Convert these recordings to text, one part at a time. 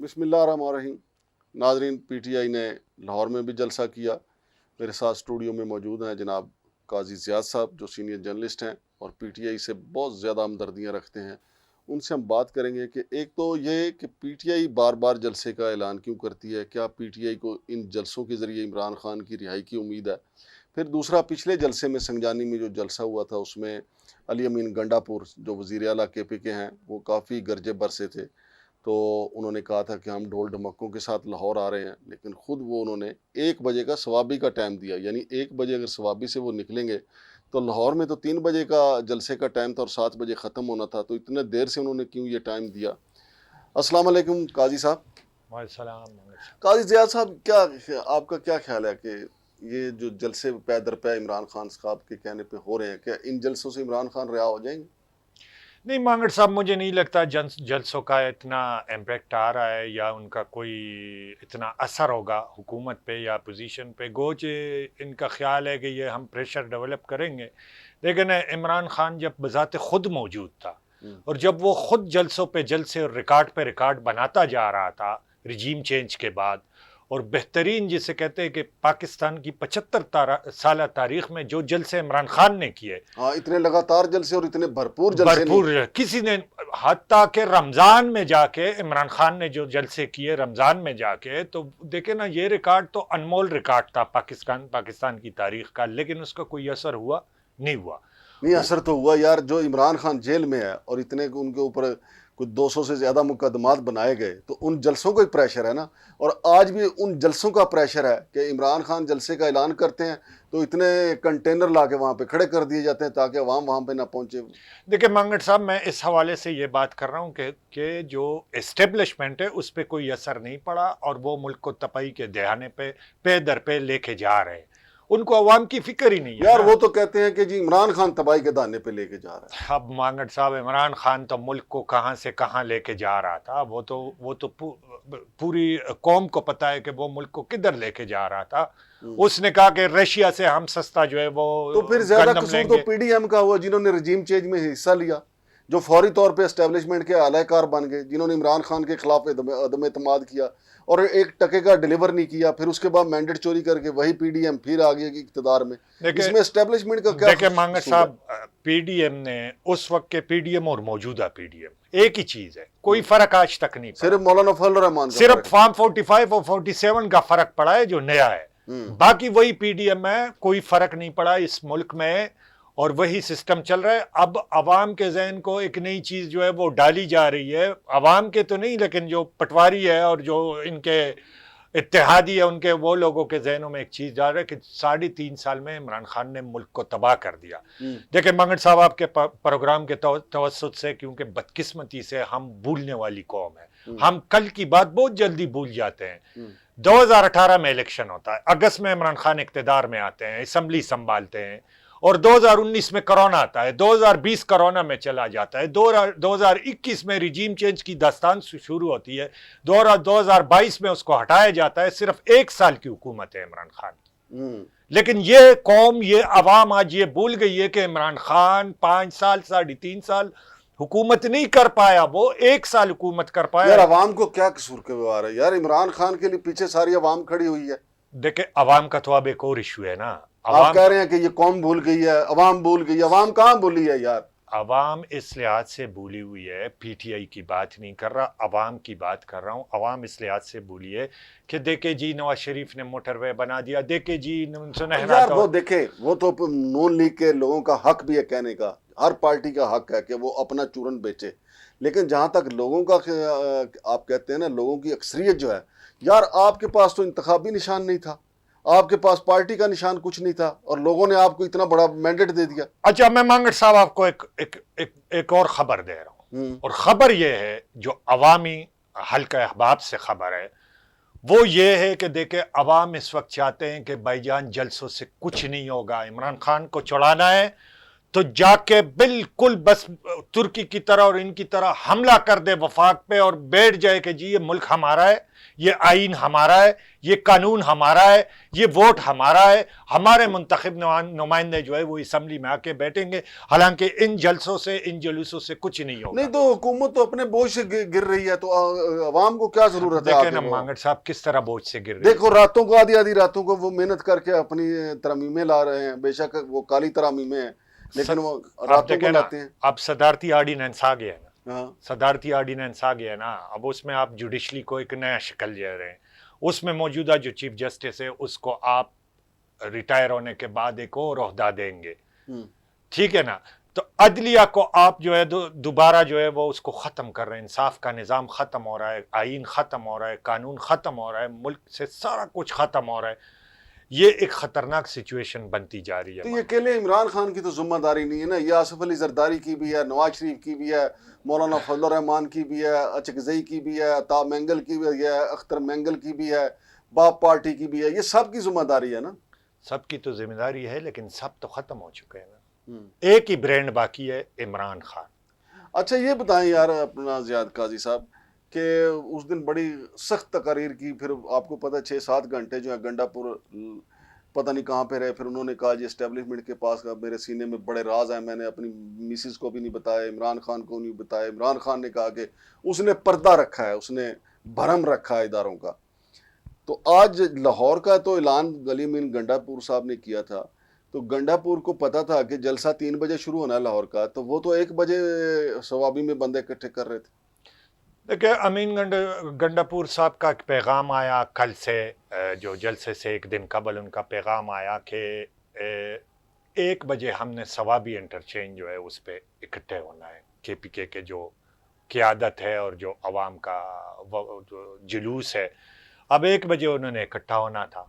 بسم اللہ الرحمن الرحیم. ناظرین، پی ٹی آئی نے لاہور میں بھی جلسہ کیا. میرے ساتھ اسٹوڈیو میں موجود ہیں جناب قاضی زیاد صاحب جو سینئر جرنلسٹ ہیں اور پی ٹی آئی سے بہت زیادہ ہمدردیاں رکھتے ہیں. ان سے ہم بات کریں گے کہ ایک تو یہ کہ پی ٹی آئی بار بار جلسے کا اعلان کیوں کرتی ہے، کیا پی ٹی آئی کو ان جلسوں کے ذریعے عمران خان کی رہائی کی امید ہے. پھر دوسرا، پچھلے جلسے میں سنگجانی میں جو جلسہ ہوا تھا اس میں علی امین گنڈا پور جو وزیر اعلیٰ کے پی کے ہیں وہ کافی گرجے برسے تھے. تو انہوں نے کہا تھا کہ ہم ڈھول ڈھمکوں کے ساتھ لاہور آ رہے ہیں، لیکن خود وہ انہوں نے 1 بجے کا صوابی کا ٹائم دیا. یعنی 1 بجے اگر صوابی سے وہ نکلیں گے تو لاہور میں تو 3 بجے کا جلسے کا ٹائم تھا اور 7 بجے ختم ہونا تھا. تو اتنے دیر سے انہوں نے کیوں یہ ٹائم دیا؟ السلام علیکم قاضی صاحب. السلام. قاضی زیاد صاحب، کیا آپ کا کیا خیال ہے کہ یہ جو جلسے پے در پے عمران خان صاحب کے کہنے پہ ہو رہے ہیں، کیا ان جلسوں سے عمران خان رہا ہو جائیں گے؟ نہیں مانگڑ صاحب، مجھے نہیں لگتا جلسوں کا اتنا امپیکٹ آ رہا ہے یا ان کا کوئی اتنا اثر ہوگا حکومت پہ یا اپوزیشن پہ. گوچ ان کا خیال ہے کہ یہ ہم پریشر ڈیولپ کریں گے، لیکن عمران خان جب بذات خود موجود تھا اور جب وہ خود جلسوں پہ جلسے اور ریکارڈ پہ ریکارڈ بناتا جا رہا تھا رجیم چینج کے بعد، اور بہترین جسے کہتے ہیں کہ پاکستان کی 75 سالہ تاریخ میں جو جلسے عمران خان نے کیے، اتنے لگاتار جلسے اور اتنے بھرپور جلسے نہیں کسی نے، حتیٰ کہ رمضان میں جا کے عمران خان نے جو جلسے کیے رمضان میں جا کے، تو دیکھیں نا یہ ریکارڈ تو انمول ریکارڈ تھا پاکستان کی تاریخ کا، لیکن اس کا کوئی اثر ہوا نہیں ہوا. نہیں، اثر تو ہوا یار. جو عمران خان جیل میں ہے اور اتنے ان کے اوپر کچھ 200 سے زیادہ مقدمات بنائے گئے، تو ان جلسوں کا ہی پریشر ہے نا. اور آج بھی ان جلسوں کا پریشر ہے کہ عمران خان جلسے کا اعلان کرتے ہیں تو اتنے کنٹینر لا کے وہاں پہ کھڑے کر دیے جاتے ہیں تاکہ عوام وہاں پہ نہ پہنچے. دیکھیں مانگڑ صاحب، میں اس حوالے سے یہ بات کر رہا ہوں کہ جو اسٹیبلشمنٹ ہے اس پہ کوئی اثر نہیں پڑا اور وہ ملک کو تباہی کے دہانے پہ پے در پہ لے کے جا رہے ہیں. ان کو عوام کی فکر ہی نہیں ہے یار. وہ تو کہتے ہیں کہ جی عمران خان تباہی کے دہانے پہ لے کے جا رہا ہے. اب مانگڑ صاحب، عمران خان تو ملک کو کہاں سے کہاں لے کے جا رہا تھا. وہ تو پوری قوم کو پتا ہے کہ وہ ملک کو کدھر لے کے جا رہا تھا. اس نے کہا کہ رشیا سے ہم سستا جو ہے وہ تو پھر زیادہ قصور تو پی ڈی ایم کا ہوا جنہوں نے رجیم چینج میں حصہ لیا، جو فوری طور پہ اسٹیبلشمنٹ کے اعلی کار بن گئے، جنہوں نے عمران خان کے خلاف عدم اعتماد کیا اور 1 ٹکے کا ڈیلیور نہیں کیا. پھر اس کے بعد مینڈیٹ چوری کر کے وہی پی ڈی ایم پھر آ گیا اقتدار میں. اس میں اسٹیبلشمنٹ کا کیا؟ دیکھیں مانگڑ صاحب، پی ڈی ایم نے اس وقت کے پی ڈی ایم اور موجودہ پی ڈی ایم ایک ہی چیز ہے، کوئی فرق آج تک نہیں پڑا. صرف مولانا فضل الرحمان کا صرف فارم 45 اور 47 کا فرق پڑا ہے جو نیا ہے. باقی وہی پی ڈی ایم ہے، کوئی فرق نہیں پڑا اس ملک میں اور وہی سسٹم چل رہا ہے. اب عوام کے ذہن کو ایک نئی چیز جو ہے وہ ڈالی جا رہی ہے، عوام کے تو نہیں لیکن جو پٹواری ہے اور جو ان کے اتحادی ہے ان کے وہ لوگوں کے ذہنوں میں ایک چیز ڈال رہا ہے کہ 3.5 سال میں عمران خان نے ملک کو تباہ کر دیا. دیکھیں منگڑ صاحب، آپ کے پروگرام کے توسط سے، کیونکہ بدقسمتی سے ہم بھولنے والی قوم ہے، ہم کل کی بات بہت جلدی بھول جاتے ہیں. 2018 میں الیکشن ہوتا ہے، اگست میں عمران خان اقتدار میں آتے ہیں، اسمبلی سنبھالتے ہیں، اور 2019 میں کرونا آتا ہے، 2020 کرونا میں چلا جاتا ہے، 2021 میں رجیم چینج کی داستان شروع ہوتی ہے، 2022 میں اس کو ہٹایا جاتا ہے. صرف 1 سال کی حکومت ہے عمران خان کی. لیکن یہ قوم، یہ عوام آج یہ بھول گئی ہے کہ عمران خان 5 سال 3.5 سال حکومت نہیں کر پایا، وہ 1 سال حکومت کر پایا. یار عوام کو کیا قصور کے وار ہے یار؟ عمران خان کے لیے پیچھے ساری عوام کھڑی ہوئی ہے. دیکھیں عوام کا تو اب ایک اور ایشو ہے نا. آپ کہہ رہے ہیں کہ یہ قوم بھول گئی ہے، عوام بھول گئی ہے. عوام کہاں بھولی ہے یار؟ عوام اس لحاظ سے بھولی ہوئی ہے، پی ٹی آئی کی بات نہیں کر رہا، عوام کی بات کر رہا ہوں. عوام اس لحاظ سے بھولی ہے کہ دیکھیں جی نواز شریف نے موٹر وے بنا دیا، دیکھیں جی یار وہ دیکھیں، وہ تو نون لیگ کے لوگوں کا حق بھی ہے کہنے کا، ہر پارٹی کا حق ہے کہ وہ اپنا چورن بیچے. لیکن جہاں تک لوگوں کا آپ کہتے ہیں نا، لوگوں کی اکثریت جو ہے، یار آپ کے پاس تو انتخابی نشان نہیں تھا، آپ کے پاس پارٹی کا نشان کچھ نہیں تھا، اور لوگوں نے آپ کو اتنا بڑا مینڈیٹ دے دیا. اچھا، میں مانگڑ صاحب آپ کو ایک اور خبر دے رہا ہوں، اور خبر یہ ہے جو عوامی حلقہ احباب سے خبر ہے، وہ یہ ہے کہ دیکھیں عوام اس وقت چاہتے ہیں کہ بھائی جان جلسوں سے کچھ نہیں ہوگا، عمران خان کو چڑھانا ہے تو جا کے بالکل بس ترکی کی طرح اور ان کی طرح حملہ کر دے وفاق پہ اور بیٹھ جائے کہ جی یہ ملک ہمارا ہے، یہ آئین ہمارا ہے، یہ قانون ہمارا ہے، یہ ووٹ ہمارا ہے، ہمارے منتخب نمائندے جو ہے وہ اسمبلی میں آ کے بیٹھیں گے. حالانکہ ان جلسوں سے ان جلوسوں سے کچھ نہیں ہوگا. نہیں تو حکومت تو اپنے بوجھ سے گر رہی ہے، تو عوام کو کیا ضرورت ہے؟ دیکھیں نا مانگڑ صاحب کس طرح بوجھ سے گر رہے ہیں. دیکھو راتوں کو آدھی راتوں کو وہ محنت کر کے اپنی ترمیمیں لا رہے ہیں، بے شک وہ کالی ترمیمیں ہیں لیکن وہ راتوں کو لاتے ہیں. اب صدارتی آرڈیننس آ گیا ہے نا، ہاں صدارتی آرڈیننس آ گیا نا، اب اس میں آپ جوڈیشلی کو ایک نیا شکل دے رہے ہیں. اس میں موجودہ جو چیف جسٹس ہے اس کو آپ ریٹائر ہونے کے بعد ایک اور عہدہ دیں گے، ٹھیک ہے نا. تو عدلیہ کو آپ جو ہے دوبارہ جو ہے وہ اس کو ختم کر رہے ہیں. انصاف کا نظام ختم ہو رہا ہے، آئین ختم ہو رہا ہے، قانون ختم ہو رہا ہے، ملک سے سارا کچھ ختم ہو رہا ہے. یہ ایک خطرناک سچویشن بنتی جا رہی ہے. تو یہ اکیلے عمران خان کی تو ذمہ داری نہیں ہے نا، یہ آصف علی زرداری کی بھی ہے، نواز شریف کی بھی ہے، مولانا فضل الرحمان کی بھی ہے، اچکزئی کی بھی ہے، عطا مینگل کی بھی ہے، اختر مینگل کی بھی ہے، باپ پارٹی کی بھی ہے. یہ سب کی ذمہ داری ہے نا. سب کی تو ذمہ داری ہے لیکن سب تو ختم ہو چکے ہیں نا. ایک ہی برینڈ باقی ہے، عمران خان. اچھا یہ بتائیں یار اپنا زیاد قاضی صاحب کہ اس دن بڑی سخت تقاریر کی، پھر آپ کو پتہ 6-7 گھنٹے جو ہے گنڈا پور پتہ نہیں کہاں پہ رہے. پھر انہوں نے کہا جی اسٹیبلشمنٹ کے پاس میرے سینے میں بڑے راز ہیں، میں نے اپنی میسز کو بھی نہیں بتایا، عمران خان کو نہیں بتایا. عمران خان نے کہا کہ اس نے پردہ رکھا ہے، اس نے بھرم رکھا ہے اداروں کا. تو آج لاہور کا تو اعلان علی امین گنڈا پور صاحب نے کیا تھا، تو گنڈا پور کو پتا تھا کہ جلسہ 3 بجے شروع ہونا ہے لاہور کا، تو وہ تو 1 بجے ثوابی میں بندے اکٹھے کر رہے تھے. دیکھیں امین گنڈا پور صاحب کا ایک پیغام آیا کل سے، جو جلسے سے ایک دن قبل ان کا پیغام آیا کہ 1 بجے ہم نے ثوابی انٹرچینج جو ہے اس پہ اکٹھے ہونا ہے. کے پی کے جو قیادت ہے اور جو عوام کا جو جلوس ہے، اب 1 بجے انہوں نے اکٹھا ہونا تھا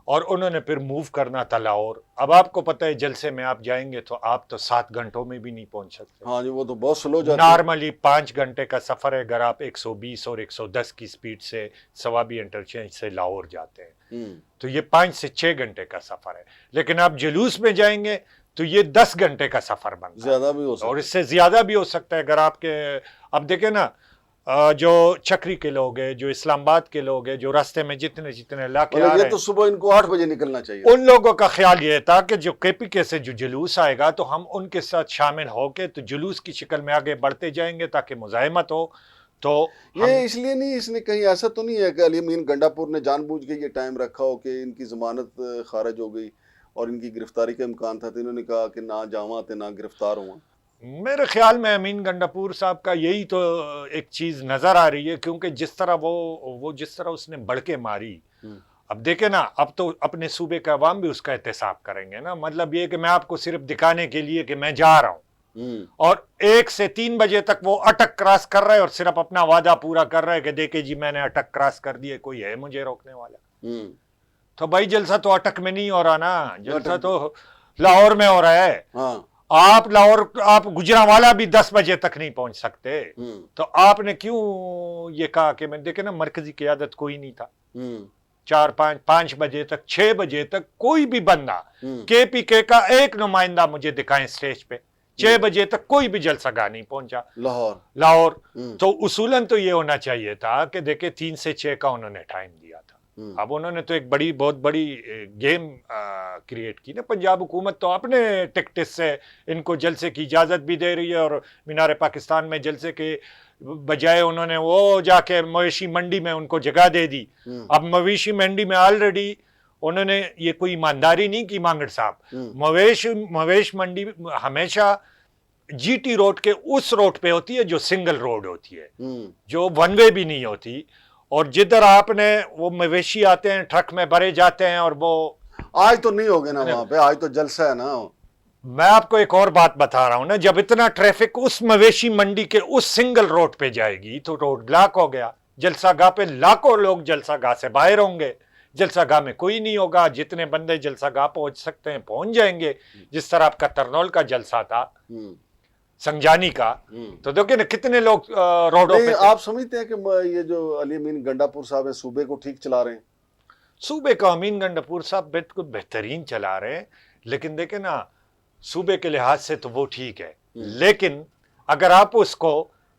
اور انہوں نے پھر موو کرنا تھا لاہور. اب آپ کو پتہ ہے جلسے میں آپ جائیں گے تو آپ تو 7 گھنٹوں میں بھی نہیں پہنچ سکتے. ہاں جی وہ تو بہت سلو جاتے ہیں. نارملی 5 گھنٹے کا سفر ہے اگر آپ 120 اور 110 کی سپیڈ سے ثوابی انٹرچینج سے لاہور جاتے ہیں تو یہ 5 سے 6 گھنٹے کا سفر ہے. لیکن آپ جلوس میں جائیں گے تو یہ 10 گھنٹے کا سفر بنتا ہے، زیادہ بھی ہو سکتا ہے اور اس سے زیادہ بھی ہو سکتا ہے. اگر آپ کے اب دیکھیں نا جو چکری کے لوگ ہیں، جو اسلام آباد کے لوگ ہیں، جو راستے میں جتنے علاقے آ رہے یہ ہیں، تو صبح ان کو 8 بجے نکلنا چاہیے. ان لوگوں کا خیال یہ تھا کہ جو کے پی کے سے جو جلوس آئے گا تو ہم ان کے ساتھ شامل ہو کے تو جلوس کی شکل میں آگے بڑھتے جائیں گے تاکہ مزاحمت ہو. تو یہ اس لیے نہیں، اس نے کہیں ایسا تو نہیں ہے کہ علی امین گنڈا پور نے جان بوجھ کے یہ ٹائم رکھا ہو کہ ان کی ضمانت خارج ہو گئی اور ان کی گرفتاری کا امکان تھا تو انہوں نے کہا کہ نہ جاواں تے نہ گرفتار ہوں. میرے خیال میں امین گنڈا پور صاحب کا یہی تو ایک چیز نظر آ رہی ہے، کیونکہ جس طرح وہ جس طرح اس نے بڑھ کے ماری. اب دیکھیں نا، اب تو اپنے صوبے کا عوام بھی اس کا احتساب کریں گے نا. مطلب یہ کہ میں آپ کو صرف دکھانے کے لیے کہ میں جا رہا ہوں، اور 1 سے 3 بجے تک وہ اٹک کراس کر رہے اور صرف اپنا وعدہ پورا کر رہے کہ دیکھیں جی میں نے اٹک کراس کر دیے، کوئی ہے مجھے روکنے والا. تو بھائی جلسہ تو اٹک میں نہیں ہو رہا نا، جلسہ تو لاہور میں ہو رہا ہے. آپ لاہور، آپ گجرانوالہ بھی 10 بجے تک نہیں پہنچ سکتے. تو آپ نے کیوں یہ کہا کہ میں دیکھیں نا مرکزی قیادت کوئی نہیں تھا. 4-5 بجے تک، 6 بجے تک کوئی بھی بندہ کے پی کے کا ایک نمائندہ مجھے دکھائیں سٹیج پہ. 6 بجے تک کوئی بھی جلسہ گاہ نہیں پہنچا لاہور. تو اصولاً تو یہ ہونا چاہیے تھا کہ دیکھیں 3 سے 6 کا انہوں نے ٹائم دیا تھا. اب انہوں نے تو ایک بہت بڑی گیم کریٹ کی نا. پنجاب حکومت تو اپنے ٹکٹس سے ان کو جلسے کی اجازت بھی دے رہی ہے، اور مینار پاکستان میں جلسے کے بجائے انہوں نے وہ جا کے مویشی منڈی میں ان کو جگہ دے دی. اب مویشی منڈی میں آلریڈی انہوں نے یہ کوئی ایمانداری نہیں کی مانگڑ صاحب. مویش منڈی ہمیشہ جی ٹی روڈ کے اس روڈ پہ ہوتی ہے جو سنگل روڈ ہوتی ہے، جو ون وے بھی نہیں ہوتی. اور جدھر آپ نے وہ مویشی آتے ہیں ٹرک میں بھرے جاتے ہیں، اور وہ آج تو نہیں ہوگے نا وہاں پہ، آج تو جلسہ ہے نا. میں آپ کو ایک اور بات بتا رہا ہوں نا، جب اتنا ٹریفک اس مویشی منڈی کے اس سنگل روڈ پہ جائے گی تو روڈ بلاک ہو گیا. جلسہ گاہ پہ لاکھوں لوگ جلسہ گاہ سے باہر ہوں گے، جلسہ گاہ میں کوئی نہیں ہوگا. جتنے بندے جلسہ گاہ پہنچ سکتے ہیں پہنچ جائیں گے. جس طرح آپ کا ترنول کا جلسہ تھا، سنجانی کا، تو دیکھیں نا کتنے لوگ روڈوں پہ. آپ سمجھتے ہیں کہ یہ جو علی امین گنڈا پور صاحب ہے صوبے کو ٹھیک چلا رہے ہیں؟ صوبے کا امین گنڈا پور صاحب بالکل بہترین چلا رہے ہیں، لیکن دیکھیں نا صوبے کے لحاظ سے تو وہ ٹھیک ہے، لیکن اگر آپ اس کو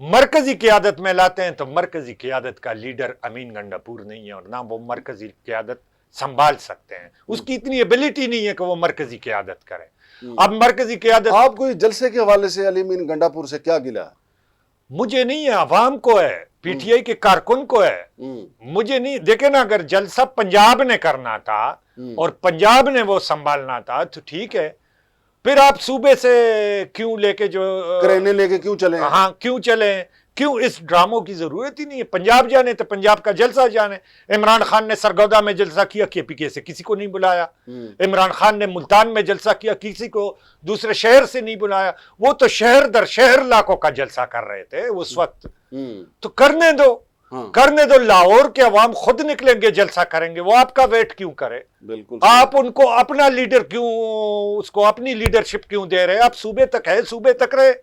مرکزی قیادت میں لاتے ہیں تو مرکزی قیادت کا لیڈر امین گنڈاپور نہیں ہے، اور نہ وہ مرکزی قیادت سنبھال سکتے ہیں، اس کی اتنی ایبلٹی نہیں ہے کہ وہ مرکزی قیادت کرے۔ اب مرکزی قیادت آپ کو اس جلسے کے حوالے سے علی امین گنڈاپور سے کیا گلا ہے؟ مجھے نہیں ہے، عوام کو ہے، پی ٹی آئی کے کارکن کو ہے، مجھے نہیں۔ دیکھیں نا، اگر جلسہ پنجاب نے کرنا تھا اور پنجاب نے وہ سنبھالنا تھا تو ٹھیک ہے، پھر آپ صوبے سے کیوں لے کے جو کرینے لے کے کیوں چلے؟ ہاں کیوں چلیں؟ کیوں اس ڈراموں کی ضرورت ہی نہیں ہے۔ پنجاب جانے تو پنجاب کا جلسہ جانے۔ عمران خان نے سرگودا میں جلسہ کیا، کے پی کے سے کسی کو نہیں بلایا۔ عمران خان نے ملتان میں جلسہ کیا، کسی کو دوسرے شہر سے نہیں بلایا۔ وہ تو شہر در شہر علاقوں کا جلسہ کر رہے تھے اس وقت، تو کرنے دو، کرنے دو۔ لاہور کے عوام خود نکلیں گے، جلسہ کریں گے، وہ آپ کا ویٹ کیوں کرے؟ بالکل آپ ان کو اپنا لیڈر کیوں، اس کو اپنی لیڈرشپ کیوں دے رہے؟ آپ صوبے تک ہے، صوبے تک رہے،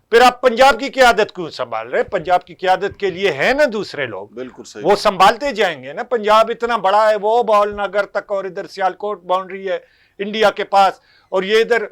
پھر آپ پنجاب کی قیادت کیوں سنبھال رہے؟ پنجاب کی قیادت کے لیے ہے نا دوسرے لوگ، بالکل صحیح، وہ سنبھالتے جائیں گے نا۔ پنجاب اتنا بڑا ہے، وہ باول نگر تک اور ادھر سیالکوٹ باؤنڈری ہے انڈیا کے پاس، اور یہ ادھر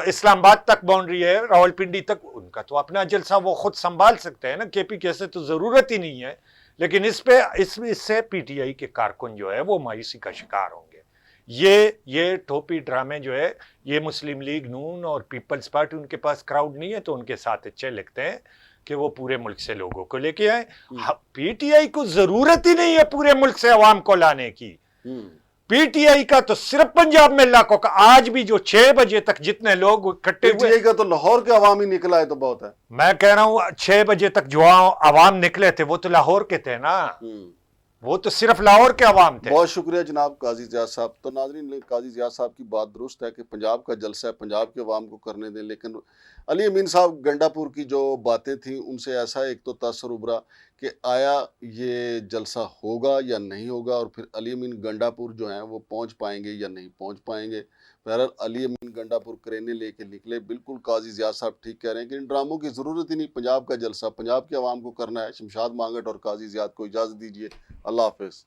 اسلام آباد تک باؤنڈری ہے، راول پنڈی تک، ان کا تو اپنا جلسہ وہ خود سنبھال سکتے ہیں نا۔ کے پی کے سے تو ضرورت ہی نہیں ہے، لیکن اس سے پی ٹی آئی کے کارکن جو ہے وہ مایوسی کا شکار ہوں گے۔ یہ ٹوپی ڈرامے جو ہے، یہ مسلم لیگ نون اور پیپلز پارٹی، ان کے پاس کراؤڈ نہیں ہے تو ان کے ساتھ اچھے لگتے ہیں کہ وہ پورے ملک سے لوگوں کو لے کے آئیں۔ پی ٹی آئی کو ضرورت ہی نہیں ہے پورے ملک سے عوام کو لانے کی۔ پی ٹی آئی کا تو صرف پنجاب میں علاقوں کا، آج بھی جو 6 بجے تک جتنے لوگ اکٹھے پی ٹی ہوئے، آئی کا تو لاہور کے عوام ہی نکلا ہے تو بہت ہے۔ میں کہہ رہا ہوں 6 بجے تک جو عوام نکلے تھے وہ تو لاہور کے تھے نا، وہ تو صرف لاہور کے عوام تھے۔ بہت شکریہ جناب قاضی زیاد صاحب۔ تو ناظرین، قاضی زیاد صاحب کی بات درست ہے کہ پنجاب کا جلسہ ہے، پنجاب کے عوام کو کرنے دیں، لیکن علی امین صاحب گنڈاپور کی جو باتیں تھیں ان سے ایسا ایک تو تاثر ابھرا کہ آیا یہ جلسہ ہوگا یا نہیں ہوگا، اور پھر علی امین گنڈاپور جو ہیں وہ پہنچ پائیں گے یا نہیں پہنچ پائیں گے۔ بہرحال علی امین گنڈاپور کرینے لے کے نکلے۔ بالکل قاضی زیاد صاحب ٹھیک کہہ رہے ہیں کہ ان ڈراموں کی ضرورت ہی نہیں، پنجاب کا جلسہ پنجاب کے عوام کو کرنا ہے۔ شمشاد مانگٹ اور قاضی زیاد کو اجازت دیجیے، اللہ حافظ۔